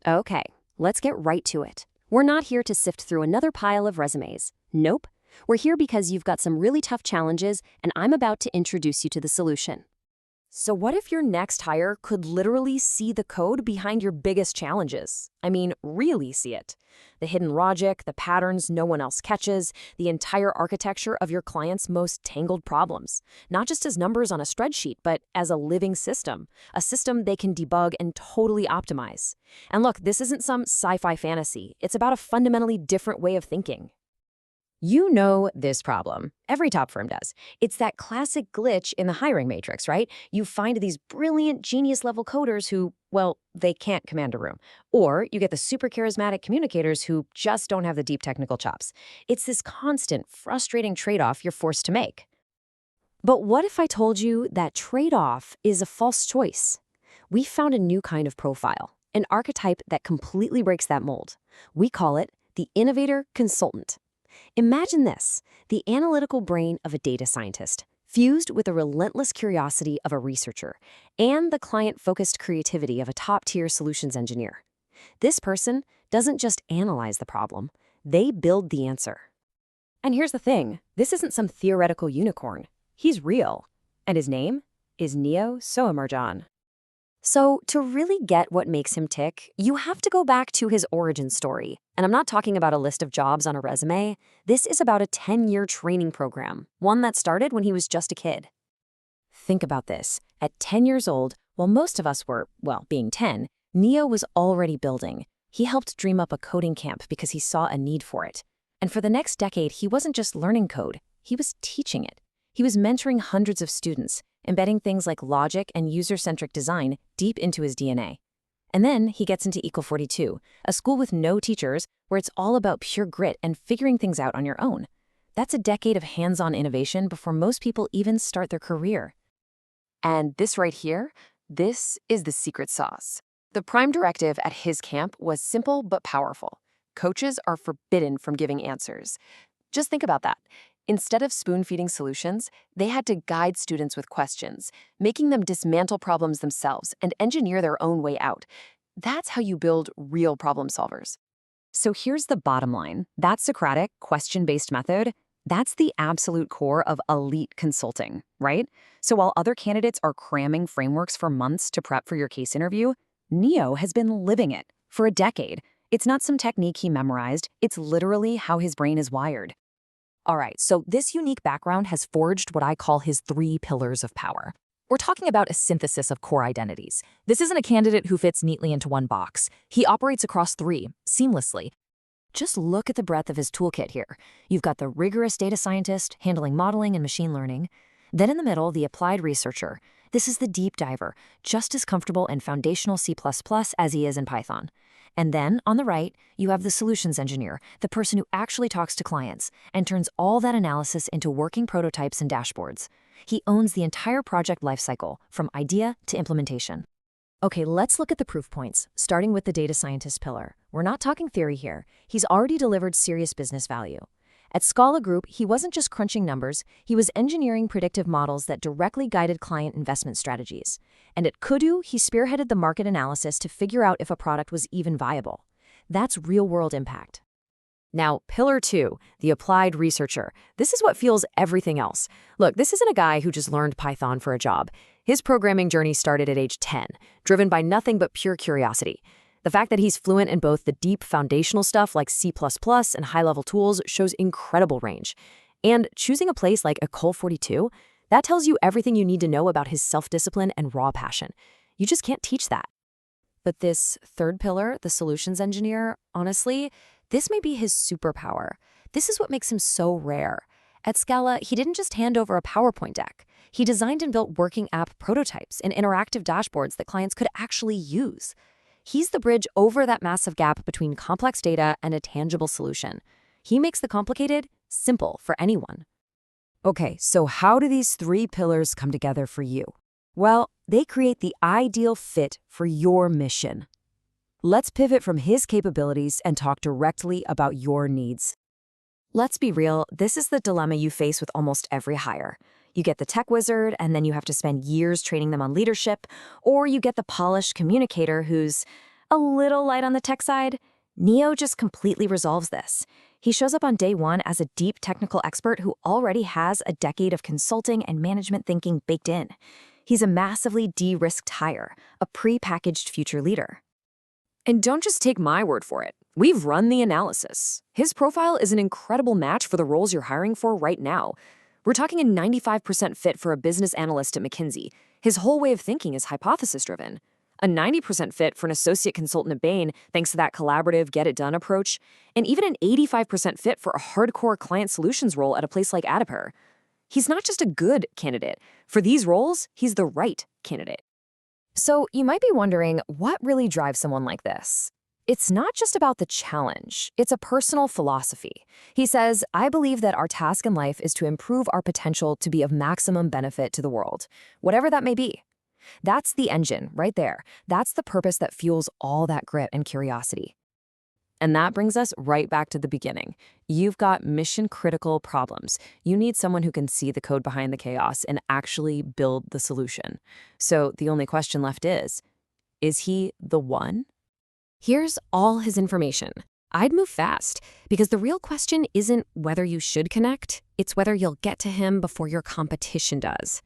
Okay, let's get right to it. We're not here to sift through another pile of resumes. Nope. We're here because you've got some really tough challenges, and I'm about to introduce you to the solution. So what if your next hire could literally see the code behind your biggest challenges? I mean, really see it. The hidden logic, the patterns no one else catches, the entire architecture of your client's most tangled problems. Not just as numbers on a spreadsheet, but as a living system. A system they can debug and totally optimize. And look, this isn't some sci-fi fantasy. It's about a fundamentally different way of thinking. You know this problem. Every top firm does. It's that classic glitch in the hiring matrix, right? You find these brilliant genius-level coders who, well, they can't command a room. Or you get the super charismatic communicators who just don't have the deep technical chops. It's this constant, frustrating trade-off you're forced to make. But what if I told you that trade-off is a false choice? We found a new kind of profile, an archetype that completely breaks that mold. We call it the innovator consultant. Imagine this, the analytical brain of a data scientist, fused with the relentless curiosity of a researcher, and the client-focused creativity of a top-tier solutions engineer. This person doesn't just analyze the problem, they build the answer. And here's the thing, this isn't some theoretical unicorn. He's real. And his name is Neo Soamarjan. So, to really get what makes him tick, you have to go back to his origin story. And I'm not talking about a list of jobs on a resume. This is about a 10-year training program, one that started when he was just a kid. Think about this. At 10 years old, while most of us were, well, being 10, Neo was already building. He helped dream up a coding camp because he saw a need for it. And for the next decade, he wasn't just learning code, he was teaching it. He was mentoring hundreds of students, embedding things like logic and user-centric design deep into his DNA. And then he gets into Equal 42, a school with no teachers where it's all about pure grit and figuring things out on your own. That's a decade of hands-on innovation before most people even start their career. And this right here, this is the secret sauce. The prime directive at his camp was simple but powerful. Coaches are forbidden from giving answers. Just think about that. Instead of spoon-feeding solutions, they had to guide students with questions, making them dismantle problems themselves and engineer their own way out. That's how you build real problem solvers. So here's the bottom line. That Socratic, question-based method, that's the absolute core of elite consulting, right? So while other candidates are cramming frameworks for months to prep for your case interview, Neo has been living it for a decade. It's not some technique he memorized, it's literally how his brain is wired. All right, so this unique background has forged what I call his 3 pillars of power. We're talking about a synthesis of core identities. This isn't a candidate who fits neatly into one box. He operates across 3, seamlessly. Just look at the breadth of his toolkit here. You've got the rigorous data scientist handling modeling and machine learning. Then in the middle, the applied researcher. This is the deep diver, just as comfortable in foundational C++ as he is in Python. And then, on the right, you have the solutions engineer, the person who actually talks to clients and turns all that analysis into working prototypes and dashboards. He owns the entire project lifecycle, from idea to implementation. Okay, let's look at the proof points, starting with the data scientist pillar. We're not talking theory here. He's already delivered serious business value. At Scala Group, he wasn't just crunching numbers, he was engineering predictive models that directly guided client investment strategies. And at Kudu, he spearheaded the market analysis to figure out if a product was even viable. That's real-world impact. Now, pillar 2, the applied researcher. This is what fuels everything else. Look, this isn't a guy who just learned Python for a job. His programming journey started at age 10, driven by nothing but pure curiosity. The fact that he's fluent in both the deep foundational stuff like C++ and high-level tools shows incredible range. And choosing a place like École 42, that tells you everything you need to know about his self-discipline and raw passion. You just can't teach that. But this 3rd pillar, the solutions engineer, honestly, this may be his superpower. This is what makes him so rare. At Scala, he didn't just hand over a PowerPoint deck. He designed and built working app prototypes and interactive dashboards that clients could actually use. He's the bridge over that massive gap between complex data and a tangible solution. He makes the complicated simple for anyone. Okay, so how do these 3 pillars come together for you? Well, they create the ideal fit for your mission. Let's pivot from his capabilities and talk directly about your needs. Let's be real, this is the dilemma you face with almost every hire. You get the tech wizard, and then you have to spend years training them on leadership, or you get the polished communicator who's, A little light on the tech side? Neo just completely resolves this. He shows up on day one as a deep technical expert who already has a decade of consulting and management thinking baked in. He's a massively de-risked hire, a pre-packaged future leader. And don't just take my word for it. We've run the analysis. His profile is an incredible match for the roles you're hiring for right now. We're talking a 95% fit for a business analyst at McKinsey. His whole way of thinking is hypothesis-driven. A 90% fit for an associate consultant at Bain, thanks to that collaborative, get-it-done approach. And even an 85% fit for a hardcore client solutions role at a place like Adipur. He's not just a good candidate. For these roles, he's the right candidate. So you might be wondering, what really drives someone like this? It's not just about the challenge, it's a personal philosophy. He says, I believe that our task in life is to improve our potential to be of maximum benefit to the world, whatever that may be. That's the engine right there. That's the purpose that fuels all that grit and curiosity. And that brings us right back to the beginning. You've got mission-critical problems. You need someone who can see the code behind the chaos and actually build the solution. So the only question left is he the one? Here's all his information. I'd move fast, because the real question isn't whether you should connect, it's whether you'll get to him before your competition does.